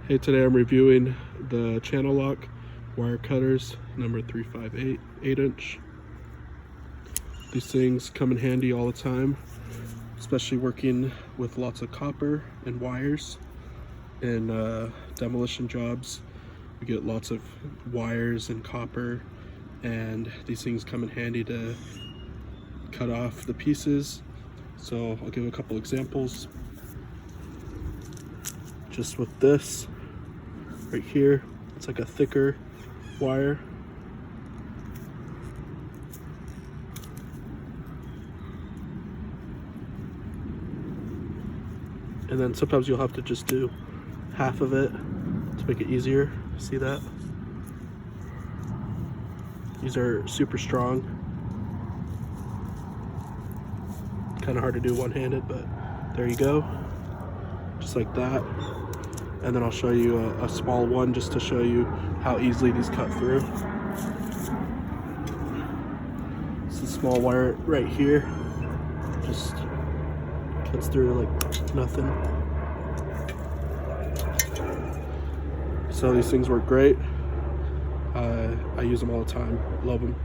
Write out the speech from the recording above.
Hey, today I'm reviewing the Channellock wire cutters, number 358 8-inch. These things come in handy all the time, especially working with lots of copper and wires in demolition jobs. We get lots of wires and copper, and these things come in handy to cut off the pieces. So I'll give a couple examples. Just with this right here, it's like a thicker wire. And then sometimes you'll have to just do half of it to make it easier. See that? These are super strong. Kind of hard to do one-handed, but there you go. Just like that. And then I'll show you a small one just to show you how easily these cut through. It's a small wire right here. Just cuts through like nothing. So these things work great. I use them all the time. Love them.